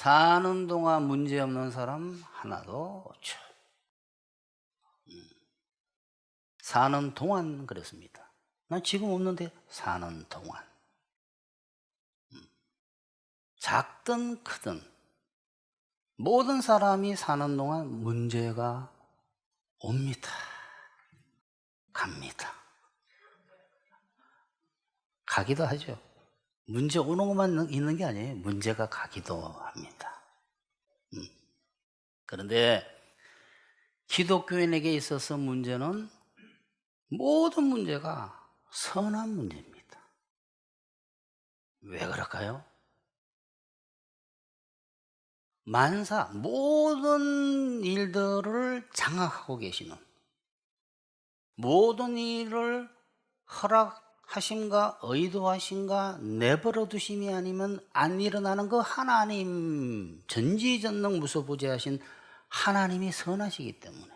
사는 동안 문제 없는 사람 하나도 없죠. 사는 동안 그랬습니다. 난 지금 없는데 사는 동안. 작든 크든 모든 사람이 사는 동안 문제가 옵니다. 갑니다. 가기도 하죠. 문제 오는 것만 있는 게 아니에요. 문제가 가기도 합니다. 그런데 기독교인에게 있어서 문제는 모든 문제가 선한 문제입니다. 왜 그럴까요? 만사 모든 일들을 장악하고 계시는, 모든 일을 허락하심과 의도하심과 내버려 두심이 아니면 안 일어나는 그 하나님, 전지전능 무소부재하신 하나님이 선하시기 때문에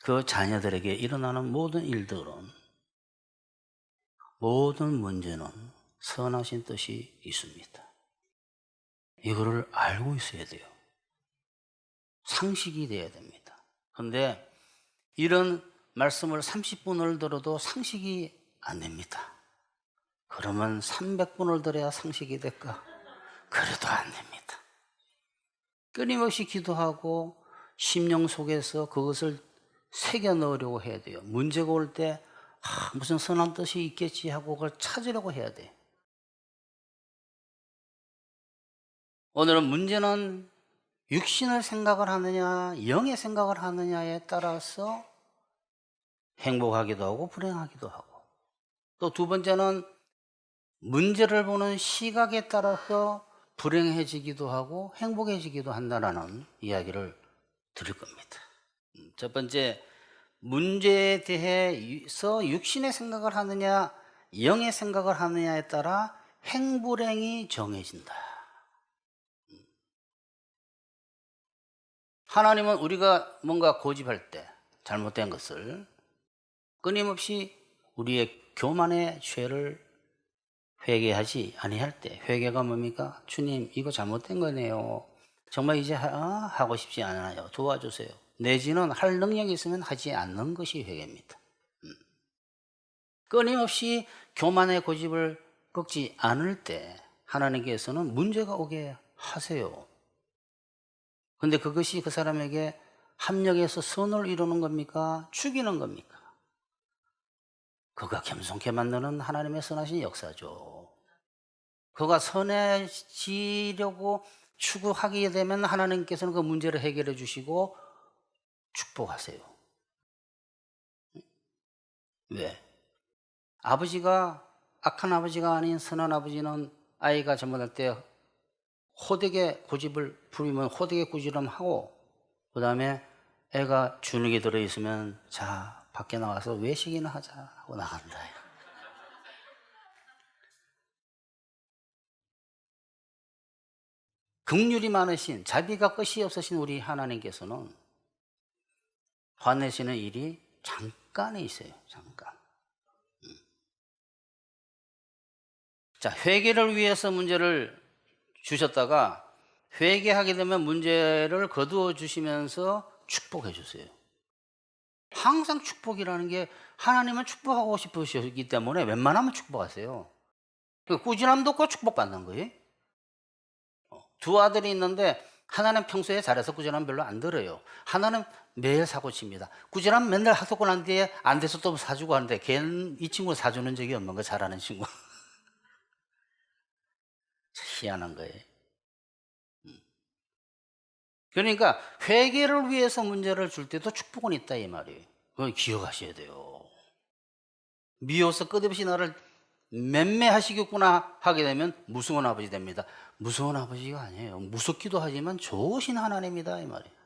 그 자녀들에게 일어나는 모든 일들은, 모든 문제는 선하신 뜻이 있습니다. 이거를 알고 있어야 돼요. 상식이 돼야 됩니다. 그런데 이런 말씀을 30분을 들어도 상식이 안 됩니다. 그러면 300분을 들어야 상식이 될까? 그래도 안 됩니다. 끊임없이 기도하고 심령 속에서 그것을 새겨 넣으려고 해야 돼요. 문제가 올 때 무슨 선한 뜻이 있겠지 하고 그걸 찾으려고 해야 돼요. 오늘은 문제는 육신을 생각을 하느냐 영의 생각을 하느냐에 따라서 행복하기도 하고 불행하기도 하고, 또 두 번째는 문제를 보는 시각에 따라서 불행해지기도 하고 행복해지기도 한다는 이야기를 드릴 겁니다. 첫 번째, 문제에 대해서 육신의 생각을 하느냐 영의 생각을 하느냐에 따라 행불행이 정해진다. 하나님은 우리가 뭔가 고집할 때 잘못된 것을 끊임없이 우리의 교만의 죄를 회개하지 아니할 때, 회개가 뭡니까? 주님, 이거 잘못된 거네요. 정말 이제 하고 싶지 않아요. 도와주세요. 내지는 할 능력이 있으면 하지 않는 것이 회개입니다. 끊임없이 교만의 고집을 꺾지 않을 때 하나님께서는 문제가 오게 하세요. 그런데 그것이 그 사람에게 합력해서 선을 이루는 겁니까? 죽이는 겁니까? 그가 겸손케 만드는 하나님의 선하신 역사죠. 그가 선해지려고 추구하게 되면 하나님께서는 그 문제를 해결해 주시고 축복하세요. 왜? 아버지가, 악한 아버지가 아닌 선한 아버지는 아이가 잘못할 때 호되게 고집을 부리면 호되게 꾸지람하고, 그 다음에 애가 주눅이 들어있으면 자, 밖에 나와서 외식이나 하자 하고 나간다. 긍휼이 많으신, 자비가 끝이 없으신 우리 하나님께서는 화내시는 일이 잠깐에 있어요. 잠깐. 자, 회개를 위해서 문제를 주셨다가 회개하게 되면 문제를 거두어 주시면서 축복해 주세요. 항상 축복이라는 게, 하나님은 축복하고 싶으시기 때문에 웬만하면 축복하세요. 꾸준함도 없고 축복받는 거예요. 두 아들이 있는데 하나는 평소에 잘해서 꾸준함 별로 안 들어요. 하나는 매일 사고 칩니다. 꾸준함 맨날 학습고 난 뒤에 안 돼서 또 사주고 하는데, 걔는 이 친구는 사주는 적이 없는 거, 잘하는 친구. 희한한 거예요. 그러니까 회개를 위해서 문제를 줄 때도 축복은 있다 이 말이에요. 그걸 기억하셔야 돼요. 미워서 끝없이 나를 맴매하시겠구나 하게 되면 무서운 아버지 됩니다. 무서운 아버지가 아니에요. 무섭기도 하지만 좋으신 하나님이다 이 말이에요.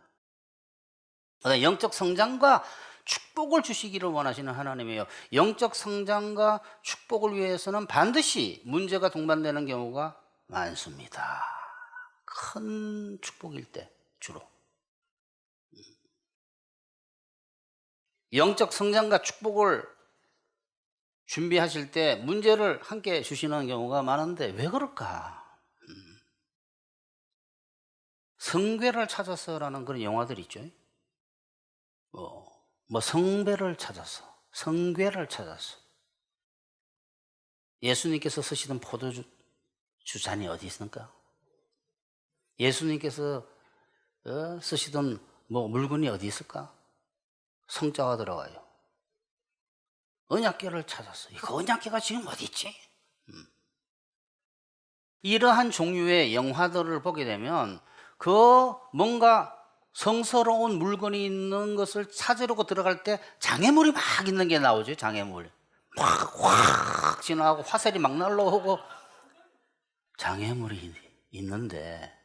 영적 성장과 축복을 주시기를 원하시는 하나님이에요. 영적 성장과 축복을 위해서는 반드시 문제가 동반되는 경우가 많습니다. 큰 축복일 때 주로. 영적 성장과 축복을 준비하실 때 문제를 함께 주시는 경우가 많은데 왜 그럴까? 성괴를 찾아서라는 그런 영화들 있죠. 뭐 성배를 찾아서, 성괴를 찾아서. 예수님께서 쓰시던 포도주 잔이 어디 있습니까? 예수님께서 쓰시던 뭐 물건이 어디 있을까? 성자가 들어가요. 언약궤를 찾았어. 이거 언약궤가 지금 어디 있지? 이러한 종류의 영화들을 보게 되면 그 뭔가 성스러운 물건이 있는 것을 찾으려고 들어갈 때 장애물이 막 있는 게 나오죠. 장애물 확 지나가고 화살이 막 날라오고 장애물이 있는데,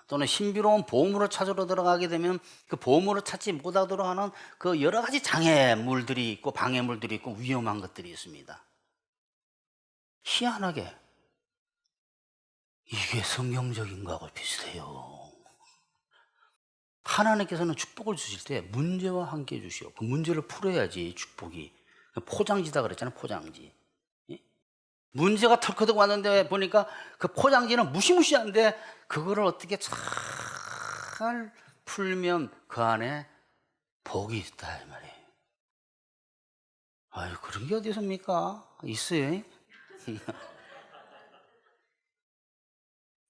또는 신비로운 보물을 찾으러 들어가게 되면 그 보물을 찾지 못하도록 하는 그 여러 가지 장애물들이 있고 방해물들이 있고 위험한 것들이 있습니다. 희한하게 이게 성경적인 거하고 비슷해요. 하나님께서는 축복을 주실 때 문제와 함께 주시오. 그 문제를 풀어야지 축복이. 포장지다 그랬잖아요. 포장지. 문제가 털커덕 왔는데 보니까 그 포장지는 무시무시한데 그거를 어떻게 잘 풀면 그 안에 복이 있다 이 말이에요. 아유, 그런 게 어디 있습니까? 있어요.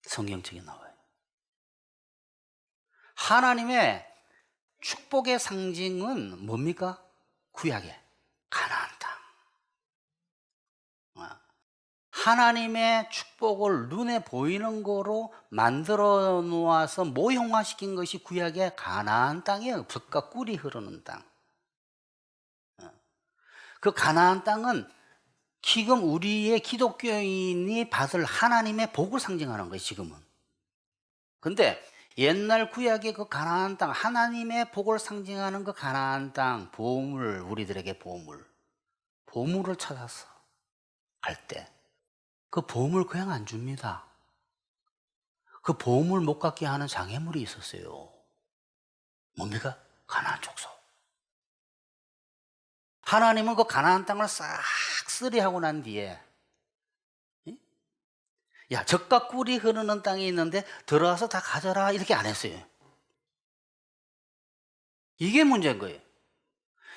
성경책에 나와요. 하나님의 축복의 상징은 뭡니까? 구약의 가나안 땅. 하나님의 축복을 눈에 보이는 거로 만들어 놓아서 모형화시킨 것이 구약의 가나안 땅이에요. 젖과 꿀이 흐르는 땅. 그 가나안 땅은 지금 우리의 기독교인이 받을 하나님의 복을 상징하는 거예요. 지금은. 근데 옛날 구약의 그 가나안 땅, 하나님의 복을 상징하는 그 가나안 땅, 보물, 우리들에게 보물을 찾아서 갈 때 그 보물 그냥 안 줍니다. 그 보물 못 갖게 하는 장애물이 있었어요. 뭡니까? 가나안 족속. 하나님은 그 가나안 땅을 싹 쓰리하고 난 뒤에, 야, 젖과 꿀이 흐르는 땅이 있는데 들어와서 다 가져라 이렇게 안 했어요. 이게 문제인 거예요.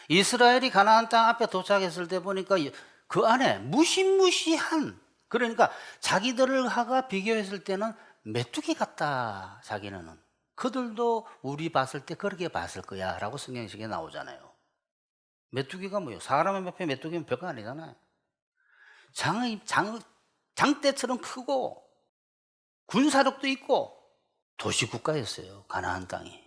이스라엘이 가나안 땅 앞에 도착했을 때 보니까 그 안에 무시무시한, 그러니까 자기들을 하가 비교했을 때는 메뚜기 같다. 자기는 그들도 우리 봤을 때 그렇게 봤을 거야 라고 성경식에 나오잖아요. 메뚜기가 뭐예요? 사람의 옆에 메뚜기는 별거 아니잖아요. 장대처럼 크고 군사력도 있고 도시국가였어요. 가나안 땅이.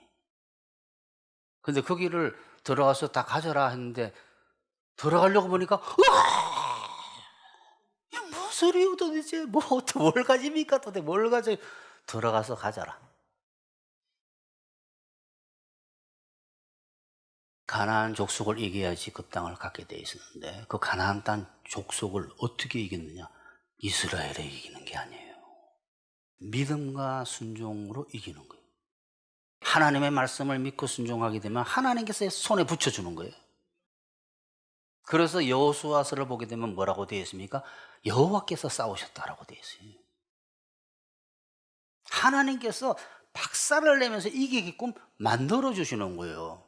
근데 거기를 들어가서 다 가져라 했는데 들어가려고 보니까 이게 무슨 소리예요 도대체? 뭘 가집니까? 도대체 뭘 가져? 들어가서 가져라. 가나안 족속을 이겨야지 그 땅을 갖게 돼 있었는데 그 가나안 땅 족속을 어떻게 이겼느냐? 이스라엘에 이기는 게 아니에요. 믿음과 순종으로 이기는 거예요. 하나님의 말씀을 믿고 순종하게 되면 하나님께서 손에 붙여주는 거예요. 그래서 여호수아서를 보게 되면 뭐라고 되어 있습니까? 여호와께서 싸우셨다라고 되어 있어요. 하나님께서 박살을 내면서 이기게끔 만들어 주시는 거예요.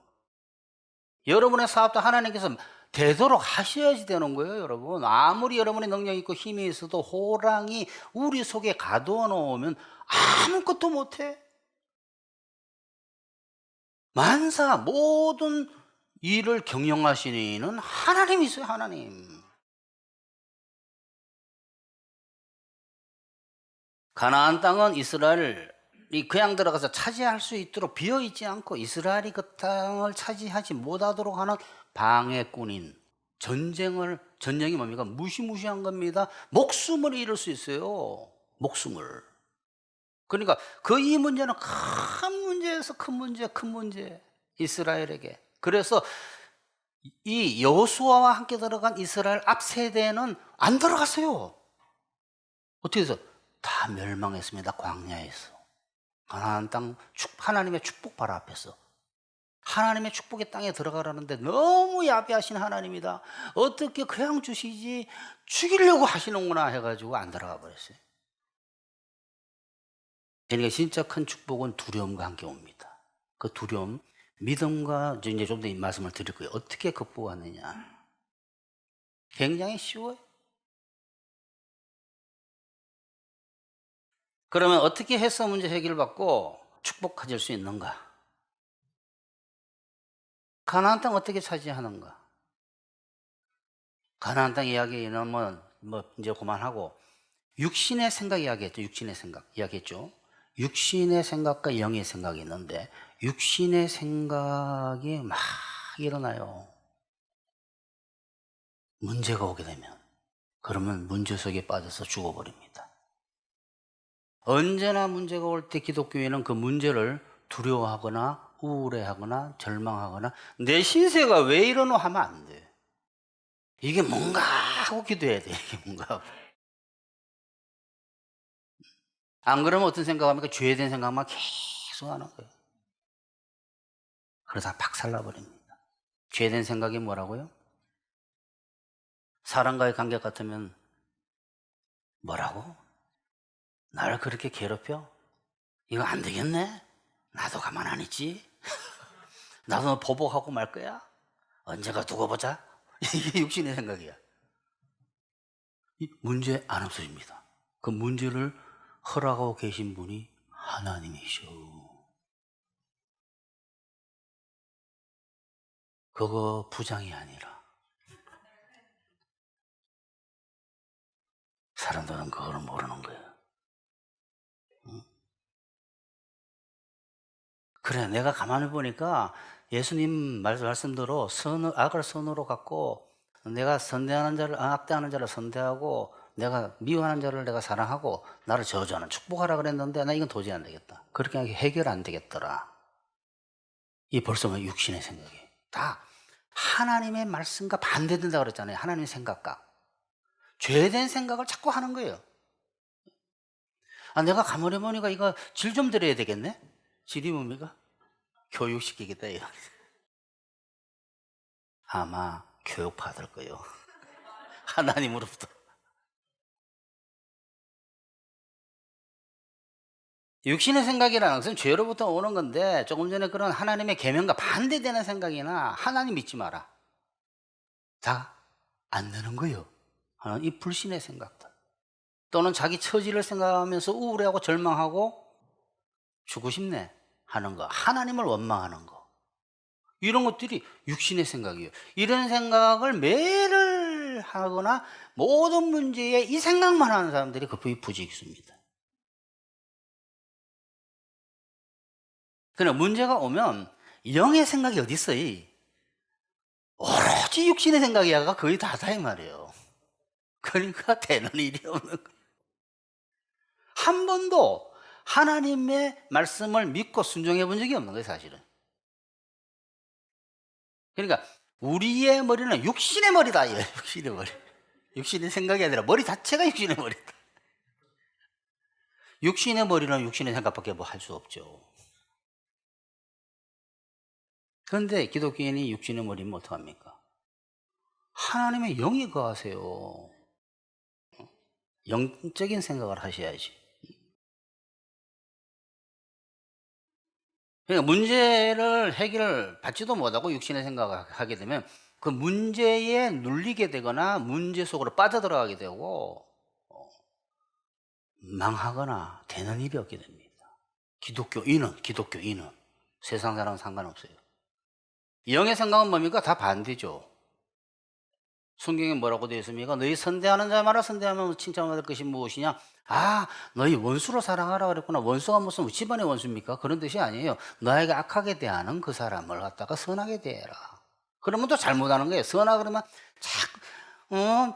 여러분의 사업도 하나님께서 되도록 하셔야지 되는 거예요, 여러분. 아무리 여러분의 능력이 있고 힘이 있어도 호랑이 우리 속에 가두어 놓으면 아무것도 못해. 만사 모든 일을 경영하시는 이는 하나님이세요, 하나님. 가나안 땅은 이스라엘이 그냥 들어가서 차지할 수 있도록 비어있지 않고 이스라엘이 그 땅을 차지하지 못하도록 하는 방해꾼인 전쟁이 뭡니까? 무시무시한 겁니다. 목숨을 잃을 수 있어요. 목숨을. 그러니까 그 이 문제는 큰 문제에서 큰 문제 이스라엘에게. 그래서 이 여호수아와 함께 들어간 이스라엘 앞 세대는 안 들어갔어요. 어떻게 해서 다 멸망했습니다. 광야에서. 가나안 땅 하나님의 축복 바로 앞에서. 하나님의 축복의 땅에 들어가라는데 너무 야비하신 하나님이다. 어떻게 그냥 주시지 죽이려고 하시는구나 해가지고 안 들어가 버렸어요. 그러니까 진짜 큰 축복은 두려움과 함께 옵니다. 그 두려움, 믿음과 이제 좀 더 말씀을 드릴 거예요. 어떻게 극복하느냐. 굉장히 쉬워요. 그러면 어떻게 해서 문제 해결받고 축복해질 수 있는가? 가나안 땅 어떻게 차지하는가? 가나안 땅 이야기는 뭐 이제 그만하고 육신의 생각 이야기했죠. 육신의 생각 이야기했죠. 육신의 생각과 영의 생각이 있는데 육신의 생각이 막 일어나요. 문제가 오게 되면 그러면 문제 속에 빠져서 죽어버립니다. 언제나 문제가 올 때 기독교인은 그 문제를 두려워하거나 우울해하거나 절망하거나 내 신세가 왜 이러노 하면 안 돼. 이게 뭔가 하고 기도해야 돼. 이게 뭔가 하고. 안 그러면 어떤 생각합니까? 죄된 생각만 계속 하는 거예요. 그러다 박살나 버립니다. 죄된 생각이 뭐라고요? 사람과의 관계 같으면 뭐라고? 나를 그렇게 괴롭혀? 이거 안 되겠네? 나도 가만 안 있지? 나도 너 보복하고 말 거야? 언제가 두고 보자? 이게 육신의 생각이야. 이 문제 안 없어집니다. 그 문제를 허락하고 계신 분이 하나님이셔. 그거 부장이 아니라 사람들은 그걸 모르는 거예요. 그래, 내가 가만히 보니까 예수님 말씀대로 악을 선으로 갖고 내가 선대하는 자를 악대하는 자를 선대하고 내가 미워하는 자를 내가 사랑하고 나를 저주하는 축복하라 그랬는데 나 이건 도저히 안 되겠다. 그렇게 하기 해결 안 되겠더라. 이 벌써 뭐 육신의 생각이 다 하나님의 말씀과 반대된다 그랬잖아요. 하나님의 생각과 죄된 생각을 자꾸 하는 거예요. 아, 내가 가만히 보니까 이거 질 좀 들여야 되겠네? 질이 뭡니까? 교육시키겠다 이거. 아마 교육받을 거예요. 하나님으로부터. 육신의 생각이라는 것은 죄로부터 오는 건데 조금 전에 그런 하나님의 계명과 반대되는 생각이나 하나님 믿지 마라. 다 안 되는 거예요. 이 불신의 생각들. 또는 자기 처지를 생각하면서 우울해하고 절망하고 죽고 싶네 하는 거. 하나님을 원망하는 거. 이런 것들이 육신의 생각이에요. 이런 생각을 매를 하거나 모든 문제에 이 생각만 하는 사람들이 거의 부지기수입니다. 그러나 문제가 오면 영의 생각이 어디 있어요? 오로지 육신의 생각이야가 거의 다다 이 말이에요. 그러니까 되는 일이 없는 거예요. 한 번도 하나님의 말씀을 믿고 순종해 본 적이 없는 거예요, 사실은. 그러니까 우리의 머리는 육신의 머리다. 육신의 머리. 육신의 생각이 아니라 머리 자체가 육신의 머리다. 육신의 머리는 육신의 생각밖에 뭐 할 수 없죠. 그런데 기독교인이 육신의 머리면 어떡합니까? 하나님의 영이 거하세요. 영적인 생각을 하셔야지. 그러니까 문제를 해결을 받지도 못하고 육신의 생각을 하게 되면 그 문제에 눌리게 되거나 문제 속으로 빠져들어가게 되고 망하거나 되는 일이 없게 됩니다. 기독교인은 세상 사람은 상관없어요. 영의 생각은 뭡니까? 다 반대죠. 성경에 뭐라고 되어 있습니까? 너희 선대하는 자마다 선대하면 칭찬받을 것이 무엇이냐? 아, 너희 원수로 사랑하라 그랬구나. 원수가 무슨 집안의 원수입니까? 그런 뜻이 아니에요. 너에게 악하게 대하는 그 사람을 갖다가 선하게 대해라. 그러면 또 잘못하는 거예요. 선하 그러면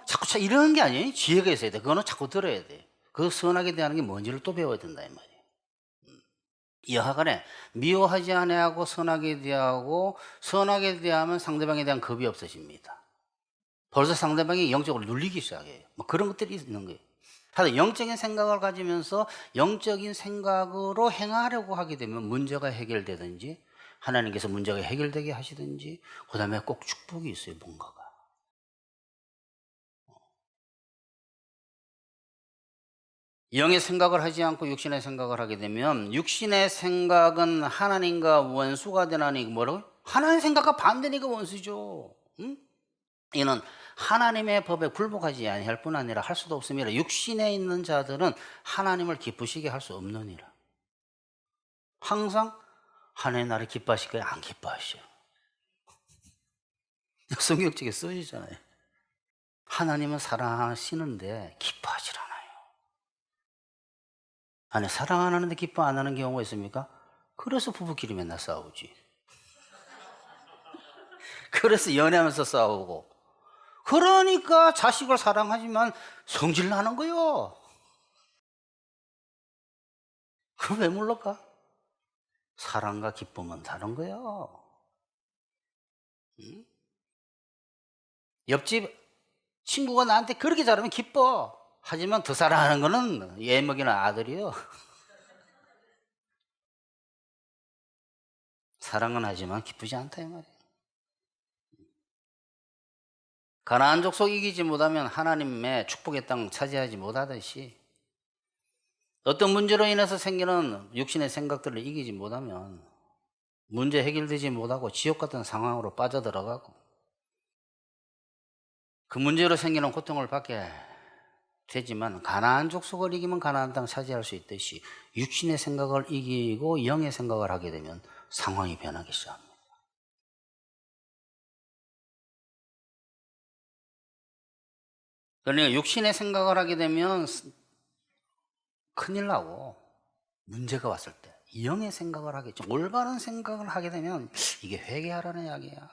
자꾸 이러는 게 아니에요. 지혜가 있어야 돼. 그거는 자꾸 들어야 돼. 그 선하게 대하는 게 뭔지를 또 배워야 된다 이 말이에요. 여하간에 미워하지 아니하고 선하게 대하고 선하게 대하면 상대방에 대한 겁이 없어집니다. 벌써 상대방이 영적으로 눌리기 시작해요. 뭐 그런 것들이 있는 거예요. 하여튼 영적인 생각을 가지면서 영적인 생각으로 행하려고 하게 되면 문제가 해결되든지 하나님께서 문제가 해결되게 하시든지 그 다음에 꼭 축복이 있어요. 뭔가가. 영의 생각을 하지 않고 육신의 생각을 하게 되면 육신의 생각은 하나님과 원수가 되나니 뭐라고? 하나님 생각과 반대니까 원수죠. 응? 이는 하나님의 법에 굴복하지 아니할 뿐 아니라 할 수도 없음이라. 육신에 있는 자들은 하나님을 기쁘시게 할 수 없느니라. 항상 하나님 나를 기뻐하실까요? 안 기뻐하셔. 성경책에 써지잖아요. 하나님은 사랑하시는데 기뻐하지 않아요. 아니, 사랑 안 하는데 기뻐 안 하는 경우가 있습니까? 그래서 부부끼리 맨날 싸우지. 그래서 연애하면서 싸우고. 그러니까 자식을 사랑하지만 성질 나는 거요. 그걸 왜 몰랄까? 사랑과 기쁨은 다른 거요. 응? 옆집 친구가 나한테 그렇게 잘하면 기뻐. 하지만 더 사랑하는 거는 얘 먹이는 아들이요. 사랑은 하지만 기쁘지 않다 이 말이에요. 가나안 족속 이기지 못하면 하나님의 축복의 땅 차지하지 못하듯이 어떤 문제로 인해서 생기는 육신의 생각들을 이기지 못하면 문제 해결되지 못하고 지옥 같은 상황으로 빠져들어가고 그 문제로 생기는 고통을 받게 되지만 가나안 족속을 이기면 가나안 땅 차지할 수 있듯이 육신의 생각을 이기고 영의 생각을 하게 되면 상황이 변하기 시작합니다. 그러니까 육신의 생각을 하게 되면 큰일 나고 문제가 왔을 때 영의 생각을 하겠죠. 올바른 생각을 하게 되면 이게 회개하라는 이야기야.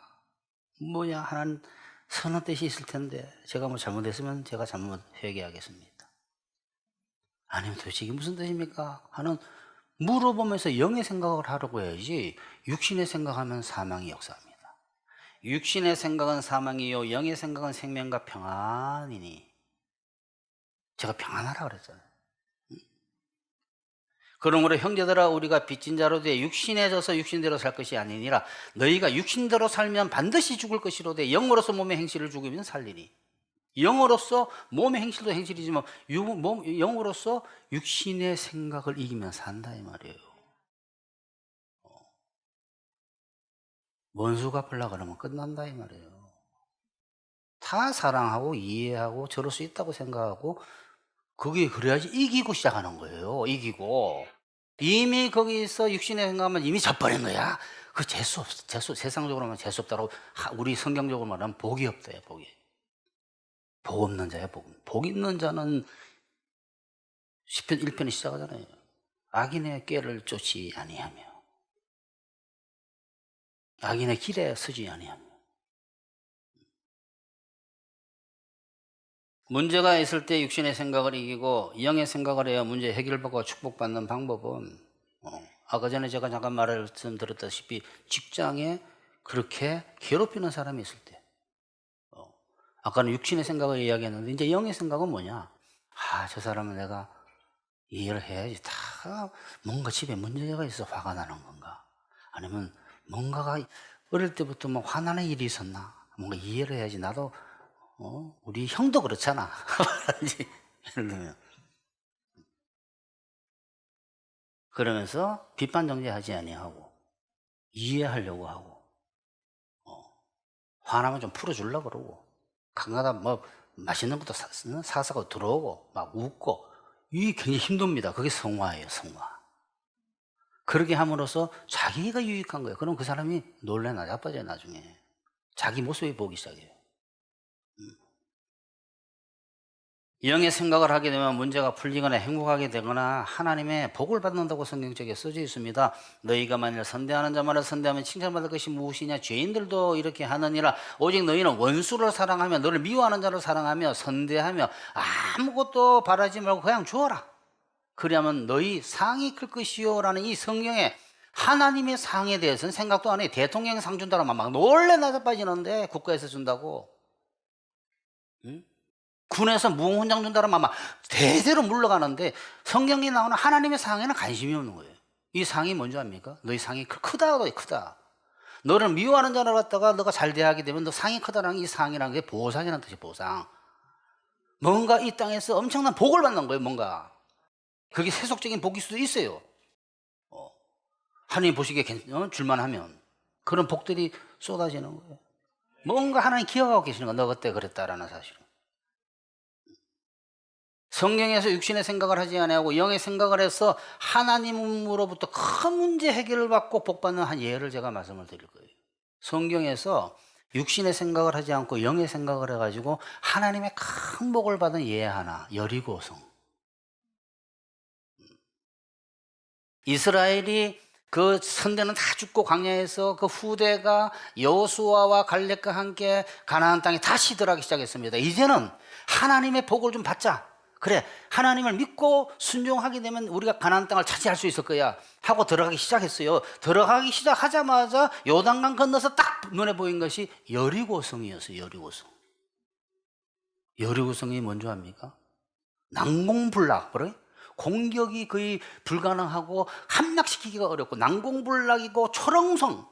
뭐야, 하나님 선한 뜻이 있을 텐데 제가 뭐 잘못했으면 제가 잘못 회개하겠습니다. 아니면 도대체 이게 무슨 뜻입니까? 하는 물어보면서 영의 생각을 하라고 해야지 육신의 생각하면 사망이 역사합니다. 육신의 생각은 사망이요 영의 생각은 생명과 평안이니. 제가 평안하라 그랬잖아요. 그러므로 형제들아 우리가 빚진 자로 돼 육신에 져서 육신대로 살 것이 아니니라. 너희가 육신대로 살면 반드시 죽을 것이로되 영으로서 몸의 행실을 죽이면 살리니. 영으로서 몸의 행실도 행실이지만 영으로서 육신의 생각을 이기면 산다 이 말이에요. 원수 갚으려고 그러면 끝난다 이 말이에요. 다 사랑하고 이해하고 저럴 수 있다고 생각하고 그게 그래야지 이기고 시작하는 거예요. 이기고 이미 거기서 육신의 생각하면 이미 져버린 거야. 그 재수 없어. 세상적으로 하면 재수 없다고. 우리 성경적으로 말하면 복이 없대요. 복이. 복 없는 자야. 복 있는 자는 시편 1편이 시작하잖아요. 악인의 꾀를 쫓지 아니하며 악인의 길에 서지 아니하며. 문제가 있을 때 육신의 생각을 이기고 영의 생각을 해야 문제 해결받고 축복받는 방법은 아까 전에 제가 잠깐 말씀드렸다시피 직장에 그렇게 괴롭히는 사람이 있을 때 아까는 육신의 생각을 이야기했는데 이제 영의 생각은 뭐냐? 저 사람은 내가 이해를 해야지. 다 뭔가 집에 문제가 있어 화가 나는 건가? 아니면 뭔가가 어릴 때부터 뭐 화나는 일이 있었나? 뭔가 이해를 해야지. 나도 우리 형도 그렇잖아. 예를 들면 그러면서 비판정죄하지 아니하고 이해하려고 하고 화나면 좀 풀어주려고 그러고 가끔가다 뭐 맛있는 것도 사사고 들어오고 막 웃고 이게 굉장히 힘듭니다. 그게 성화예요. 성화. 그렇게 함으로써 자기가 유익한 거예요. 그럼 그 사람이 놀래나 나빠져요. 나중에 자기 모습이 보기 시작해요. 영의 생각을 하게 되면 문제가 풀리거나 행복하게 되거나 하나님의 복을 받는다고 성경책에 써져 있습니다. 너희가 만일 선대하는 자마다 선대하면 칭찬받을 것이 무엇이냐? 죄인들도 이렇게 하느니라. 오직 너희는 원수를 사랑하며 너를 미워하는 자를 사랑하며 선대하며 아무것도 바라지 말고 그냥 주어라. 그러면 너희 상이 클 것이요 라는 이 성경에 하나님의 상에 대해서는 생각도 안 해. 대통령 상 준다라면 막 놀래 나자 빠지는데 국가에서 준다고. 응? 군에서 무공훈장 준다라면 막 대대로 물러가는데 성경에 나오는 하나님의 상에는 관심이 없는 거예요. 이 상이 뭔지 압니까? 너희 상이 크다. 너를 미워하는 자를 갖다가 너가 잘 대하게 되면 너 상이 크다라는 이 상이라는 게 보상이라는 뜻이에요. 보상. 뭔가 이 땅에서 엄청난 복을 받는 거예요. 뭔가 그게 세속적인 복일 수도 있어요. 하나님 보시기에 줄만하면 그런 복들이 쏟아지는 거예요. 뭔가 하나님 기억하고 계시는 거야. 너 그때 그랬다라는 사실을. 성경에서 육신의 생각을 하지 아니하고 영의 생각을 해서 하나님으로부터 큰 문제 해결을 받고 복받는 한 예를 제가 말씀을 드릴 거예요. 성경에서 육신의 생각을 하지 않고 영의 생각을 해가지고 하나님의 큰 복을 받은 예 하나, 여리고성. 이스라엘이 그 선대는 다 죽고 광야에서 그 후대가 여호수아와 갈렙과 함께 가나안 땅에 다시 들어가기 시작했습니다. 이제는 하나님의 복을 좀 받자. 그래, 하나님을 믿고 순종하게 되면 우리가 가나안 땅을 차지할 수 있을 거야 하고 들어가기 시작했어요. 들어가기 시작하자마자 요단강 건너서 딱 눈에 보인 것이 여리고성이었어요. 여리고성. 여리고성이 뭔지 압니까? 난공불락. 그래? 공격이 거의 불가능하고 함락시키기가 어렵고 난공불락이고 초롱성,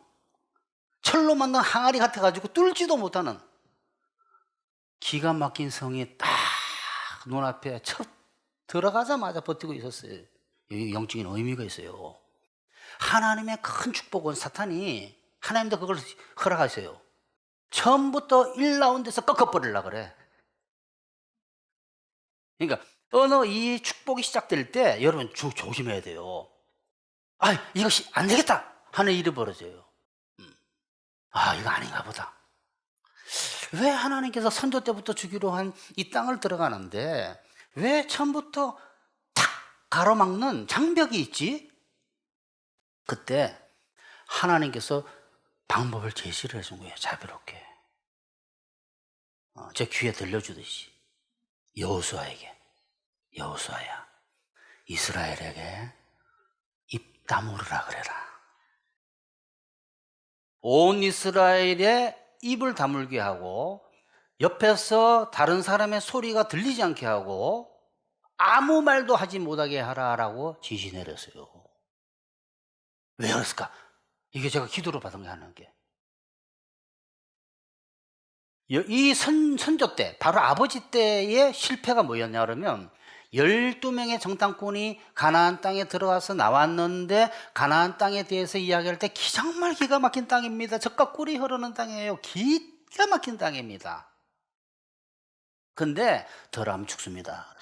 철로 만든 항아리 같아가지고 뚫지도 못하는 기가 막힌 성이 딱 눈앞에 첫 들어가자마자 버티고 있었어요. 여기 영적인 의미가 있어요. 하나님의 큰 축복은 사탄이 하나님도 그걸 허락하세요. 처음부터 1라운드에서 꺾어버리려고 그래. 그러니까 어느 이 축복이 시작될 때 여러분 조심해야 돼요. 이것이 안 되겠다 하는 일이 벌어져요. 이거 아닌가 보다. 왜 하나님께서 선조 때부터 주기로 한 이 땅을 들어가는데 왜 처음부터 탁 가로막는 장벽이 있지? 그때 하나님께서 방법을 제시를 해준 거예요. 자비롭게. 제 귀에 들려주듯이. 여호수아야 이스라엘에게 입 다물으라 그래라. 온 이스라엘의 입을 다물게 하고 옆에서 다른 사람의 소리가 들리지 않게 하고 아무 말도 하지 못하게 하라라고 지시 내렸어요. 왜 그랬을까? 이게 제가 기도로 받은 게 하나님께. 이 선조 때, 바로 아버지 때의 실패가 뭐였냐 그러면 12명의 정탐꾼이 가나안 땅에 들어가서 나왔는데 가나안 땅에 대해서 이야기할 때 정말 기가 막힌 땅입니다. 젖과 꿀이 흐르는 땅이에요. 기가 막힌 땅입니다. 근데 덜하면 죽습니다.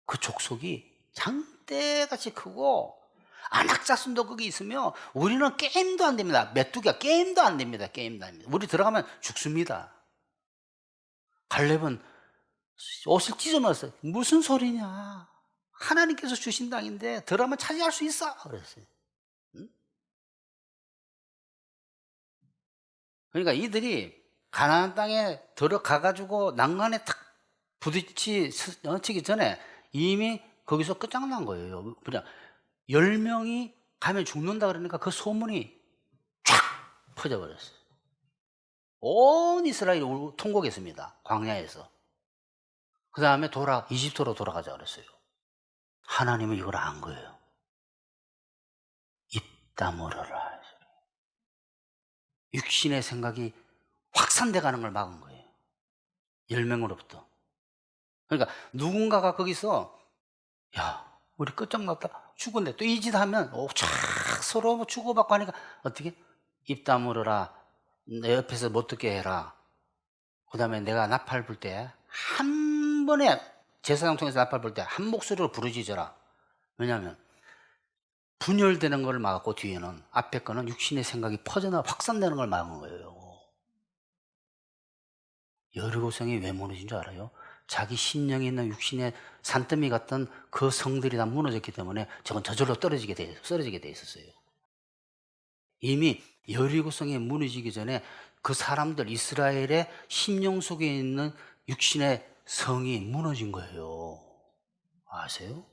그 족속이 장대같이 크고 안악자손도 거기 있으면 우리는 게임도 안 됩니다. 메뚜기가 게임도 안 됩니다. 우리 들어가면 죽습니다. 갈렙은 옷을 찢어놓았어요. 무슨 소리냐? 하나님께서 주신 땅인데 들어가면 차지할 수 있어. 그랬어요. 그러니까 이들이 가나안 땅에 들어가가지고 난간에 탁 부딪히기 전에 이미 거기서 끝장난 거예요. 그냥 10명이 가면 죽는다 그러니까 그 소문이 쫙 퍼져버렸어요. 온 이스라엘이 통곡했습니다. 광야에서. 그 다음에 이집트로 돌아가자 그랬어요. 하나님은 이걸 안 거예요. 입 다물어라. 육신의 생각이 확산돼 가는 걸 막은 거예요. 10명으로부터. 그러니까 누군가가 거기서 우리 끝장났다. 죽었네. 또 이 짓 하면 쫙 서로 주고받고 하니까 어떻게? 입 다물어라. 내 옆에서 못 듣게 해라. 그 다음에 내가 나팔 불 때 한 번에 제사장 통해서 나팔 불 때 한 목소리로 부르짖어라. 왜냐하면 분열되는 걸 막았고 뒤에는 앞에 거는 육신의 생각이 퍼져나가 확산되는 걸 막은 거예요. 여리고성이 왜 무너진 줄 알아요? 자기 심령에 있는 육신의 산더미 같던 그 성들이 다 무너졌기 때문에 저건 저절로 쓰러지게 돼 있었어요. 이미 여리고성이 무너지기 전에 그 사람들 이스라엘의 심령 속에 있는 육신의 성이 무너진 거예요. 아세요?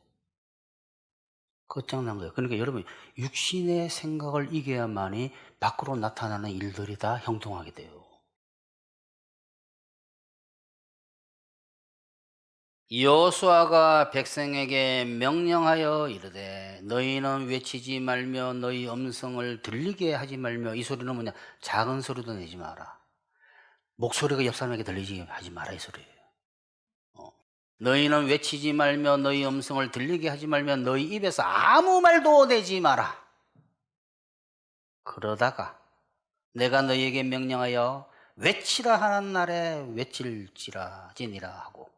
끝장난 거예요. 그러니까 여러분 육신의 생각을 이겨야만이 밖으로 나타나는 일들이 다 형통하게 돼요. 여호수아가 백성에게 명령하여 이르되 너희는 외치지 말며 너희 음성을 들리게 하지 말며. 이 소리는 뭐냐? 작은 소리도 내지 마라. 목소리가 옆 사람에게 들리지 하지 마라 이 소리예요. 너희는 외치지 말며 너희 음성을 들리게 하지 말며 너희 입에서 아무 말도 내지 마라. 그러다가 내가 너희에게 명령하여 외치라 하는 날에 외칠지니라 하고,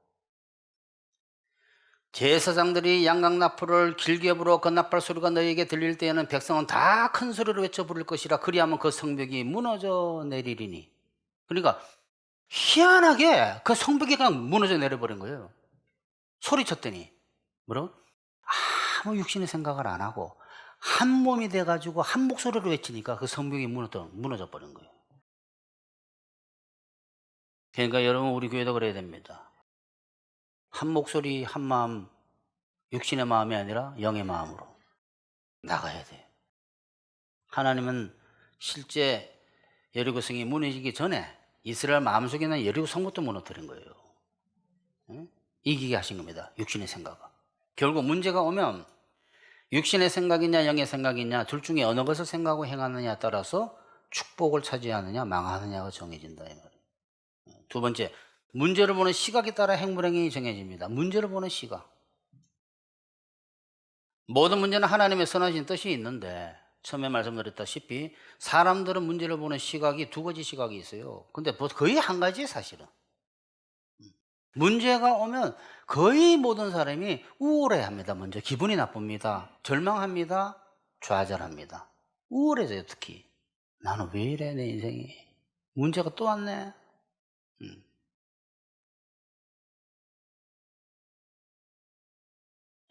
제사장들이 양강나풀을 길게 불어 그 나팔 소리가 너희에게 들릴 때에는 백성은 다 큰 소리로 외쳐 부를 것이라. 그리하면 그 성벽이 무너져 내리리니. 그러니까 희한하게 그 성벽이 그냥 무너져 내려버린 거예요. 소리쳤더니 뭐라고? 아무 육신의 생각을 안 하고 한 몸이 돼가지고 한 목소리로 외치니까 그 성벽이 무너져 버린 거예요. 그러니까 여러분, 우리 교회도 그래야 됩니다. 한 목소리 한 마음, 육신의 마음이 아니라 영의 마음으로 나가야 돼요. 하나님은 실제 여리고성이 무너지기 전에 이스라엘 마음속에 있는 여리고 성부터 무너뜨린 거예요. 응? 이기게 하신 겁니다. 육신의 생각은. 결국 문제가 오면 육신의 생각이냐 영의 생각이냐 둘 중에 어느 것을 생각하고 행하느냐에 따라서 축복을 차지하느냐 망하느냐가 정해진다, 이 말이에요. 두 번째, 문제를 보는 시각에 따라 행불행이 정해집니다. 문제를 보는 시각. 모든 문제는 하나님의 선하신 뜻이 있는데, 처음에 말씀드렸다시피 사람들은 문제를 보는 시각이 두 가지 시각이 있어요. 근데 거의 한 가지예요, 사실은. 문제가 오면 거의 모든 사람이 우울해합니다. 먼저 기분이 나쁩니다. 절망합니다. 좌절합니다. 우울해져요. 특히 나는 왜 이래, 내 인생이. 문제가 또 왔네.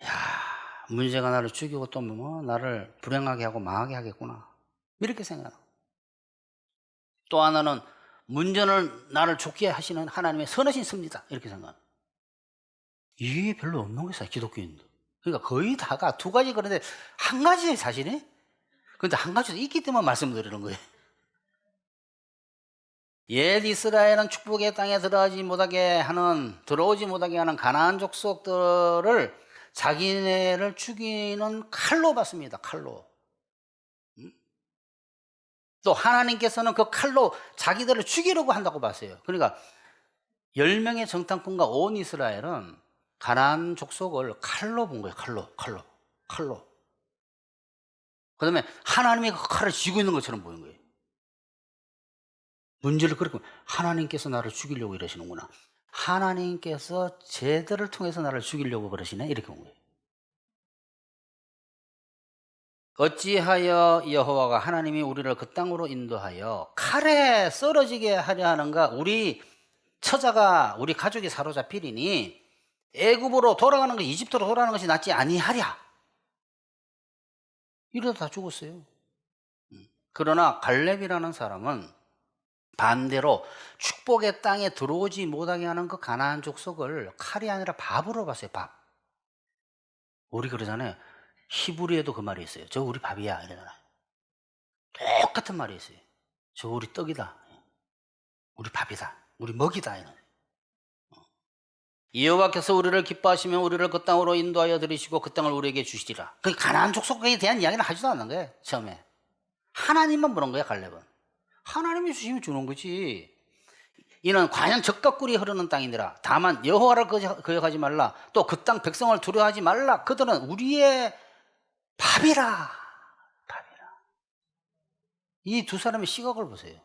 야, 문제가 나를 죽이고 또 뭐 나를 불행하게 하고 망하게 하겠구나, 이렇게 생각하고. 또 하나는 문제는 나를 좋게 하시는 하나님의 선하신 섭니다, 이렇게 생각합니다. 이게 별로 없는 거예요, 기독교인도. 그러니까 거의 다가 두 가지. 그런데 한 가지예요, 사실이. 그런데 한 가지도 있기 때문에 말씀드리는 거예요. 옛 이스라엘은 축복의 땅에 들어오지 못하게 하는 가나안 족속들을 자기네를 죽이는 칼로 봤습니다. 칼로. 또 하나님께서는 그 칼로 자기들을 죽이려고 한다고 봤어요. 그러니까 10명의 정탐꾼과 온 이스라엘은 가나안 족속을 칼로 본 거예요. 칼로. 그 다음에 하나님이 그 칼을 쥐고 있는 것처럼 보인 거예요. 문제를 그렇게, 하나님께서 나를 죽이려고 이러시는구나, 하나님께서 쟤들을 통해서 나를 죽이려고 그러시네, 이렇게 본 거예요. 어찌하여 여호와가 하나님이 우리를 그 땅으로 인도하여 칼에 썰어지게 하려 하는가? 우리 처자가, 우리 가족이 사로잡히리니 애굽으로 돌아가는 것이, 이집트로 돌아가는 것이 낫지 아니하랴. 이러다 다 죽었어요. 그러나 갈렙이라는 사람은 반대로 축복의 땅에 들어오지 못하게 하는 그 가나안 족속을 칼이 아니라 밥으로 봤어요. 밥. 우리 그러잖아요. 히브리에도 그 말이 있어요. 저 우리 밥이야, 이러잖아요. 똑같은 말이 있어요. 저 우리 떡이다, 우리 밥이다, 우리 먹이다, 이런. 여호와께서 우리를 기뻐하시면 우리를 그 땅으로 인도하여 들이시고 그 땅을 우리에게 주시리라. 그 가나안 족속에 대한 이야기는 하지도 않는 거예요. 처음에 하나님만 보는 거예요. 갈렙은 하나님이 주시면 주는 거지. 이는 과연 젖과 꿀이 흐르는 땅이니라. 다만 여호와를 거역하지 말라. 또 그 땅 백성을 두려워하지 말라. 그들은 우리의 밥이라. 이 두 사람의 시각을 보세요.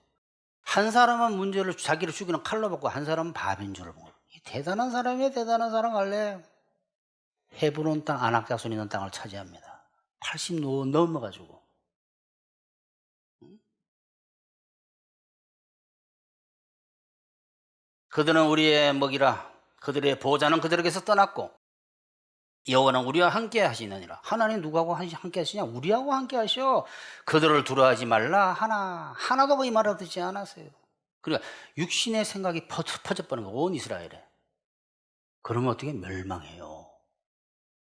한 사람은 문제를 자기를 죽이는 칼로 보고 한 사람은 밥인 줄을 보고. 대단한 사람이에요. 대단한 사람. 갈렙. 헤브론 땅, 아낙 자손 있는 땅을 차지합니다. 80 넘어가지고. 그들은 우리의 먹이라. 그들의 보호자는 그들에게서 떠났고 여호와는 우리와 함께 하시느니라. 하나님 누구하고 함께 하시냐? 우리하고 함께 하셔. 그들을 두려워하지 말라 하나도 이 말을 듣지 않았어요. 그러니까 육신의 생각이 퍼져버린 거, 온 이스라엘에. 그러면 어떻게 멸망해요.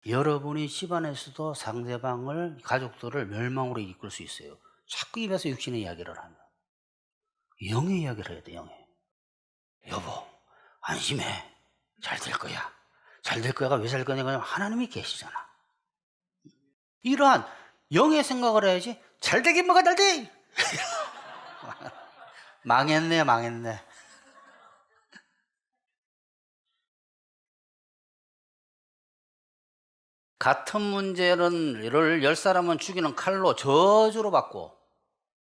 여러분이 집안에서도 상대방을, 가족들을 멸망으로 이끌 수 있어요. 자꾸 입에서 육신의 이야기를 하면. 영의 이야기를 해야 돼. 영의. 여보, 안심해. 잘 될 거야. 잘 될 거야가 왜 잘 거냐면 하나님이 계시잖아. 이러한 영의 생각을 해야지. 잘 되긴 뭐가 잘 돼. 망했네. 같은 문제를 10사람은 죽이는 칼로 저주로 받고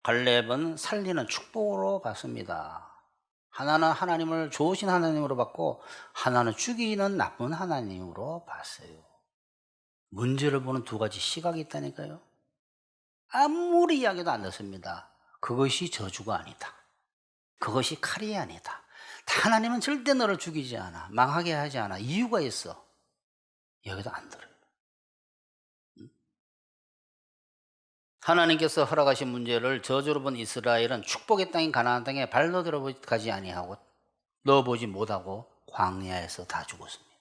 갈렙은 살리는 축복으로 받습니다. 하나는 하나님을 좋으신 하나님으로 받고 하나는 죽이는 나쁜 하나님으로 봤어요. 문제를 보는 두 가지 시각이 있다니까요. 아무리 이야기도 안 듣습니다. 그것이 저주가 아니다. 그것이 칼이 아니다. 하나님은 절대 너를 죽이지 않아. 망하게 하지 않아. 이유가 있어. 여기도 안 들어요. 하나님께서 허락하신 문제를 저주로 본 이스라엘은 축복의 땅인 가나안 땅에 발로 들어가지 아니하고 넣어보지 못하고 광야에서 다 죽었습니다.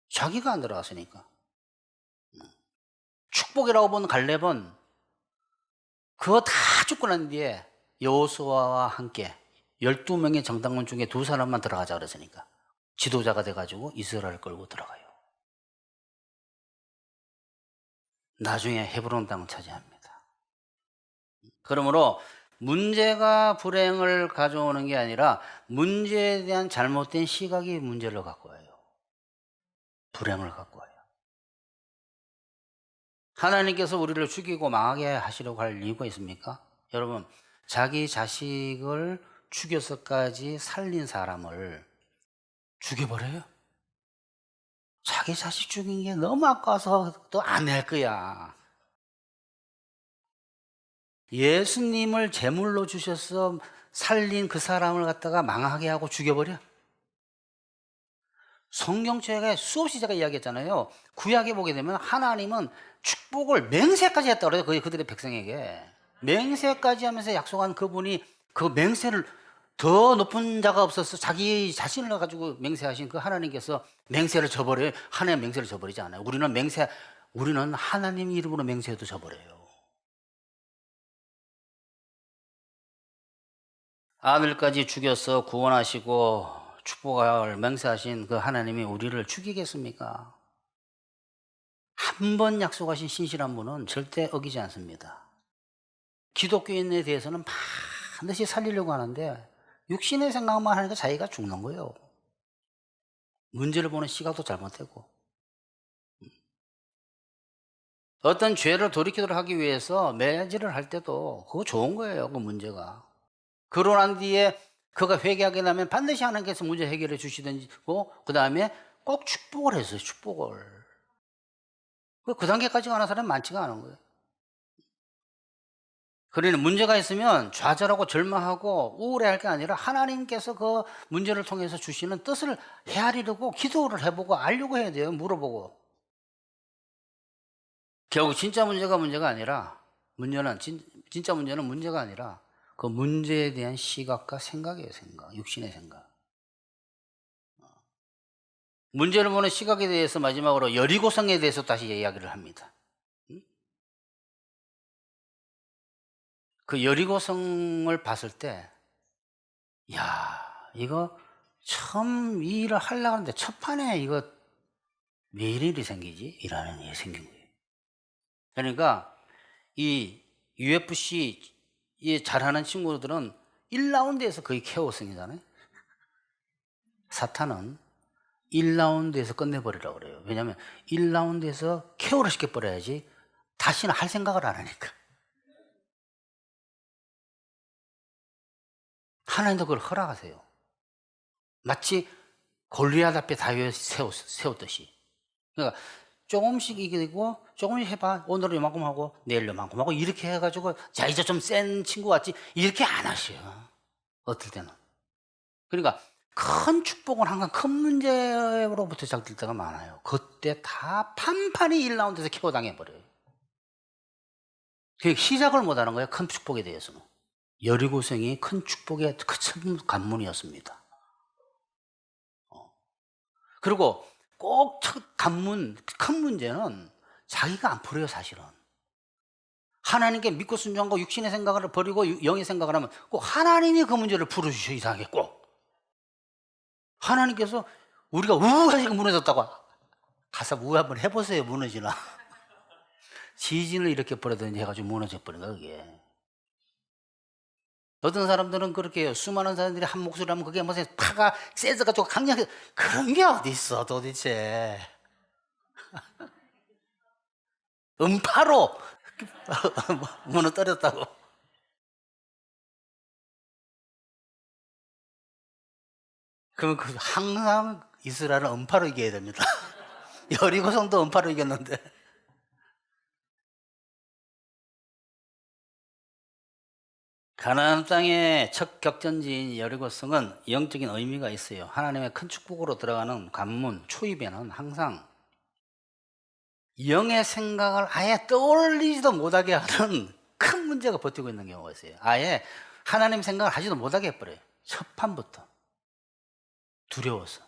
자기가 안 들어갔으니까. 축복이라고 본 갈렙은 그거 다 죽고 난 뒤에 여호수아와 함께 12명의 정당원 중에 2사람만 들어가자 그랬으니까 지도자가 돼가지고 이스라엘을 끌고 들어가요. 나중에 헤브론 땅을 차지합니다. 그러므로 문제가 불행을 가져오는 게 아니라 문제에 대한 잘못된 시각이 문제를 갖고 와요. 불행을 갖고 와요. 하나님께서 우리를 죽이고 망하게 하시려고 할 이유가 있습니까? 여러분, 자기 자식을 죽여서까지 살린 사람을 죽여버려요? 자기 자식 죽인 게 너무 아까워서 또 안 할 거야. 예수님을 제물로 주셔서 살린 그 사람을 갖다가 망하게 하고 죽여버려? 성경책에 수없이 제가 이야기했잖아요. 구약에 보게 되면 하나님은 축복을 맹세까지 했다고 그래요. 그들의 백성에게. 맹세까지 하면서 약속한 그분이 그 맹세를 더 높은 자가 없어서 자기 자신을 가지고 맹세하신 그 하나님께서 맹세를 저버려요. 하나님 맹세를 저버리지 않아요. 우리는 하나님 이름으로 맹세해도 저버려요. 아들까지 죽여서 구원하시고 축복을 맹세하신 그 하나님이 우리를 죽이겠습니까? 한 번 약속하신 신실한 분은 절대 어기지 않습니다. 기독교인에 대해서는 반드시 살리려고 하는데 육신의 생각만 하니까 자기가 죽는 거예요. 문제를 보는 시각도 잘못되고. 어떤 죄를 돌이키도록 하기 위해서 매질을 할 때도 그거 좋은 거예요. 그 문제가. 그러고 난 뒤에 그가 회개하게 되면 반드시 하나님께서 문제 해결해 주시든지고 그 다음에 꼭 축복을 했어요. 축복을. 그 단계까지 가는 사람이 많지가 않은 거예요. 그러니 문제가 있으면 좌절하고 절망하고 우울해할 게 아니라 하나님께서 그 문제를 통해서 주시는 뜻을 헤아리려고 기도를 해보고 알려고 해야 돼요. 물어보고. 결국 진짜 문제가 아니라 진짜 문제는 문제가 아니라 그 문제에 대한 시각과 생각이에요. 생각. 육신의 생각. 문제를 보는 시각에 대해서 마지막으로 여리고성에 대해서 다시 이야기를 합니다. 그 여리고성을 봤을 때, 야, 이거 처음 이 일을 하려고 하는데 첫판에 이거 왜 이런 일이 생기지? 이라는 일이 생긴 거예요. 그러니까 이 UFC 잘하는 친구들은 1라운드에서 거의 KO승이잖아요. 사탄은 1라운드에서 끝내버리라고 그래요. 왜냐하면 1라운드에서 KO를 시켜버려야지 다시는 할 생각을 안 하니까. 하나님도 그걸 허락하세요. 마치 골리앗 앞에 다윗을 세웠듯이. 그러니까 조금씩 이기고 조금씩 해봐. 오늘은 요만큼 하고 내일 요만큼 하고 이렇게 해가지고 자 이제 좀 센 친구 같지 이렇게 안 하셔요. 어떨 때는. 그러니까 큰 축복은 항상 큰 문제로부터 시작될 때가 많아요. 그때 다 판판이 1라운드에서 KO 당해버려요. 시작을 못하는 거예요. 큰 축복에 대해서는. 여리고성이 큰 축복의 큰 관문이었습니다. 그리고 꼭 첫 관문, 큰 문제는 자기가 안 풀어요, 사실은. 하나님께 믿고 순종하고 육신의 생각을 버리고 영의 생각을 하면 꼭 하나님이 그 문제를 풀어주셔, 이상하게 꼭. 하나님께서 우리가 우하게 무너졌다고 가서 우 한번 해보세요, 무너지나. 지진을 이렇게 버리더니 해가지고 무너져 버린 거야, 그게. 어떤 사람들은 그렇게 해요. 수많은 사람들이 한 목소리 하면 그게 무슨 파가 세져가지고 강력해. 그런 게 어디 있어 도대체. 음파로 무너뜨렸다고. 그러면 항상 이스라엘은 음파로 이겨야 됩니다. 여리고성도 음파로 이겼는데. 가나안 땅의 첫 격전지인 여리고성은 영적인 의미가 있어요. 하나님의 큰 축복으로 들어가는 관문 초입에는 항상 영의 생각을 아예 떠올리지도 못하게 하는 큰 문제가 버티고 있는 경우가 있어요. 아예 하나님 생각을 하지도 못하게 해버려요. 첫 판부터. 두려워서.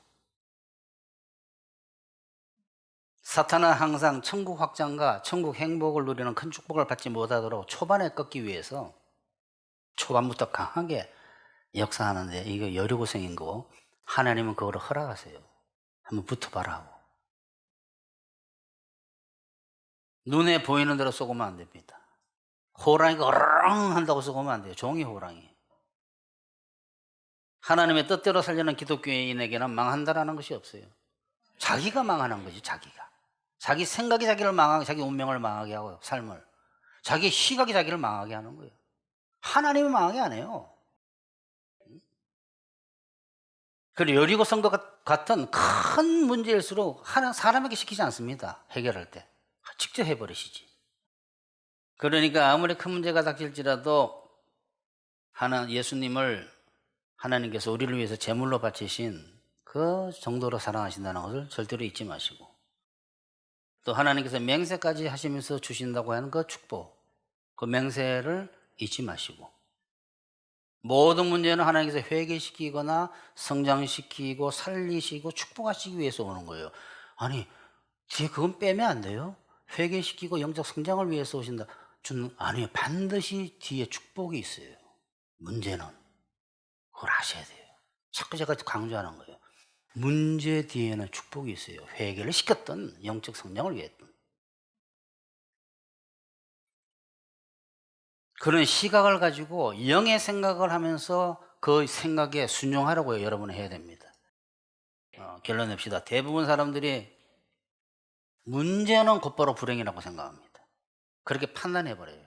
사탄은 항상 천국 확장과 천국 행복을 누리는 큰 축복을 받지 못하도록 초반에 꺾기 위해서 초반부터 강하게 역사하는데, 이거 여리고성인 거 하나님은 그거를 허락하세요. 한번 붙어봐라 하고. 눈에 보이는 대로 쏘고면 안 됩니다. 호랑이가 어렁 한다고 쏘고면 안 돼요. 종이 호랑이. 하나님의 뜻대로 살려는 기독교인에게는 망한다라는 것이 없어요. 자기가 망하는 거지. 자기가. 자기 생각이 자기를 망하게, 자기 운명을 망하게 하고, 삶을. 자기 시각이 자기를 망하게 하는 거예요. 하나님이 망하게 안 해요. 그리고 여리고성도 같은 큰 문제일수록 사람에게 시키지 않습니다. 해결할 때. 직접 해버리시지. 그러니까 아무리 큰 문제가 닥칠지라도 예수님을 하나님께서 우리를 위해서 제물로 바치신 그 정도로 사랑하신다는 것을 절대로 잊지 마시고, 또 하나님께서 맹세까지 하시면서 주신다고 하는 그 축복, 그 맹세를 잊지 마시고, 모든 문제는 하나님께서 회개시키거나 성장시키고 살리시고 축복하시기 위해서 오는 거예요. 아니, 뒤에 그건 빼면 안 돼요. 회개시키고 영적 성장을 위해서 오신다. 아니요. 반드시 뒤에 축복이 있어요. 문제는. 그걸 아셔야 돼요. 자꾸 제가 강조하는 거예요. 문제 뒤에는 축복이 있어요. 회개를 시켰던 영적 성장을 위했던. 그런 시각을 가지고 영의 생각을 하면서 그 생각에 순종하라고 여러분은 해야 됩니다. 결론 냅시다. 대부분 사람들이 문제는 곧바로 불행이라고 생각합니다. 그렇게 판단해버려요.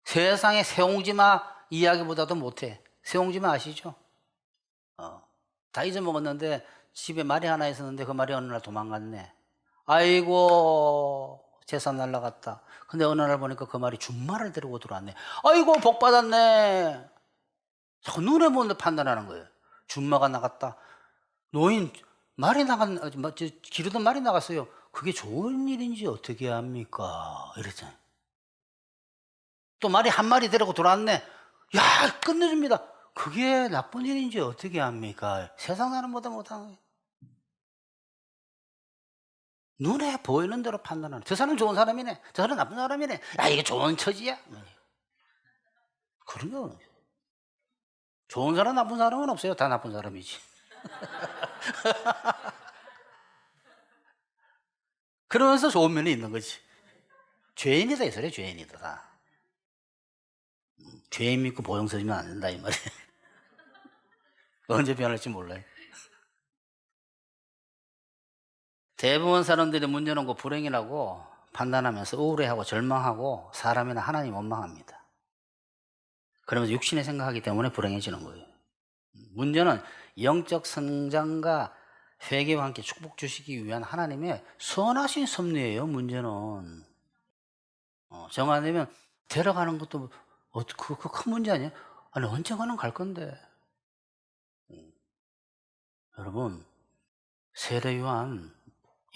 세상에 새옹지마 이야기보다도 못해. 새옹지마 아시죠? 다 잊어먹었는데 집에 말이 하나 있었는데 그 말이 어느 날 도망갔네. 아이고, 재산 날라갔다. 근데 어느 날 보니까 그 말이 준말을 데리고 들어왔네. 아이고, 복 받았네. 자꾸 눈에 보는데 판단하는 거예요. 준마가 나갔다. 노인 기르던 말이 나갔어요. 그게 좋은 일인지 어떻게 합니까? 이랬잖아요. 또 말이 한 마리 데리고 들어왔네. 야, 끝내줍니다. 그게 나쁜 일인지 어떻게 합니까? 세상 사람보다 못하는 거예요. 눈에 보이는 대로 판단하는. 저 사람 좋은 사람이네. 저 사람 나쁜 사람이네. 야, 이게 좋은 처지야. 그런 거. 좋은 사람, 나쁜 사람은 없어요. 다 나쁜 사람이지. 그러면서 좋은 면이 있는 거지. 죄인이다, 이 소리야. 죄인이다, 다. 죄인 믿고 보형 서지면 안 된다, 이 말이야. 언제 변할지 몰라요. 대부분 사람들이 문제는 그 불행이라고 판단하면서 우울해하고 절망하고 사람이나 하나님 원망합니다. 그러면서 육신에 생각하기 때문에 불행해지는 거예요. 문제는 영적 성장과 회개와 함께 축복 주시기 위한 하나님의 선하신 섭리예요. 문제는 정 안 되면 데려가는 것도 그 큰 문제 아니에요? 아니, 언젠가는 갈 건데. 여러분, 세례 요한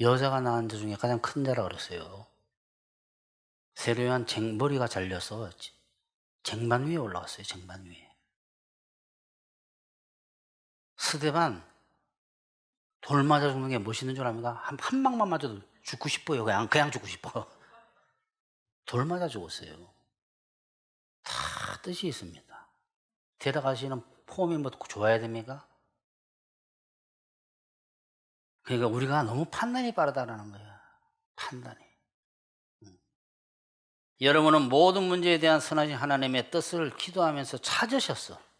여자가 낳은 자 중에 가장 큰 자라 그랬어요. 세례 요한 머리가 잘려서 쟁반 위에 올라갔어요. 쟁반 위에. 스데반 돌 맞아 죽는 게 멋있는 줄 압니까? 한 방만 맞아도 죽고 싶어요. 그냥 죽고 싶어. 돌 맞아 죽었어요. 다 뜻이 있습니다. 데려가시는 폼이 뭐 좋아야 됩니까? 그러니까 우리가 너무 판단이 빠르다라는 거야. 판단이. 여러분은 모든 문제에 대한 선하신 하나님의 뜻을 기도하면서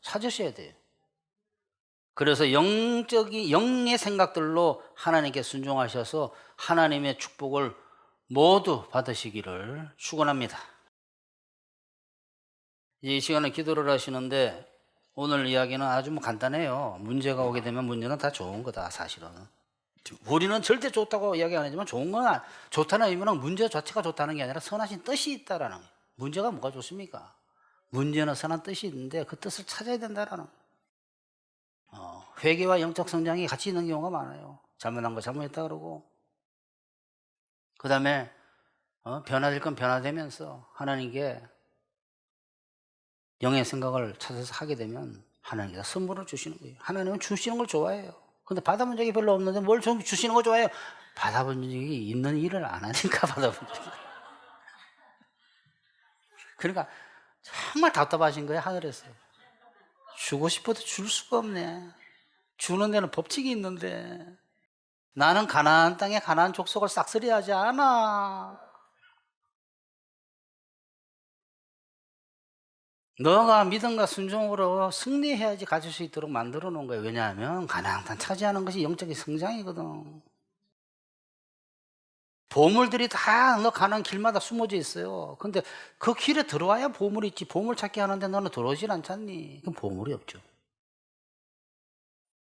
찾으셔야 돼요. 그래서 영의 생각들로 하나님께 순종하셔서 하나님의 축복을 모두 받으시기를 축원합니다. 이제 이 시간에 기도를 하시는데 오늘 이야기는 아주 간단해요. 문제가 오게 되면 문제는 다 좋은 거다, 사실은. 우리는 절대 좋다고 이야기 안 하지만 좋은 건 좋다는 의미는 문제 자체가 좋다는 게 아니라 선하신 뜻이 있다라는 거예요. 문제가 뭐가 좋습니까? 문제는 선한 뜻이 있는데 그 뜻을 찾아야 된다라는 거예요. 회개와 영적 성장이 같이 있는 경우가 많아요. 잘못한 거 잘못했다 그러고 그 다음에 변화될 건 변화되면서 하나님께 영의 생각을 찾아서 하게 되면 하나님께서 선물을 주시는 거예요. 하나님은 주시는 걸 좋아해요. 근데 받아본 적이 별로 없는데 뭘 주시는 거 좋아해요? 받아본 적이 있는 일을 안 하니까 받아본 적이. 그러니까 정말 답답하신 거예요, 하늘에서. 주고 싶어도 줄 수가 없네. 주는 데는 법칙이 있는데 나는 가나안 땅에 가나안 족속을 싹쓸이하지 않아. 너가 믿음과 순종으로 승리해야지 가질 수 있도록 만들어 놓은 거예요. 왜냐하면 가나안 땅 차지하는 것이 영적인 성장이거든. 보물들이 다 너 가는 길마다 숨어져 있어요. 근데 그 길에 들어와야 보물이 있지. 보물 찾기 하는데 너는 들어오질 않잖니. 그럼 보물이 없죠.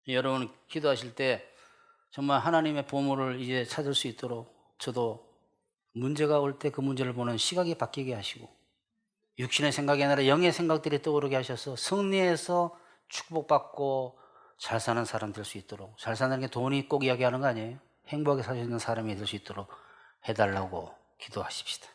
여러분 기도하실 때 정말 하나님의 보물을 이제 찾을 수 있도록 저도 문제가 올 때 그 문제를 보는 시각이 바뀌게 하시고 육신의 생각이 아니라 영의 생각들이 떠오르게 하셔서 승리해서 축복받고 잘 사는 사람 될 수 있도록, 잘 사는 게 돈이 꼭 이야기하는 거 아니에요. 행복하게 살 수 있는 사람이 될 수 있도록 해달라고 기도하십시다.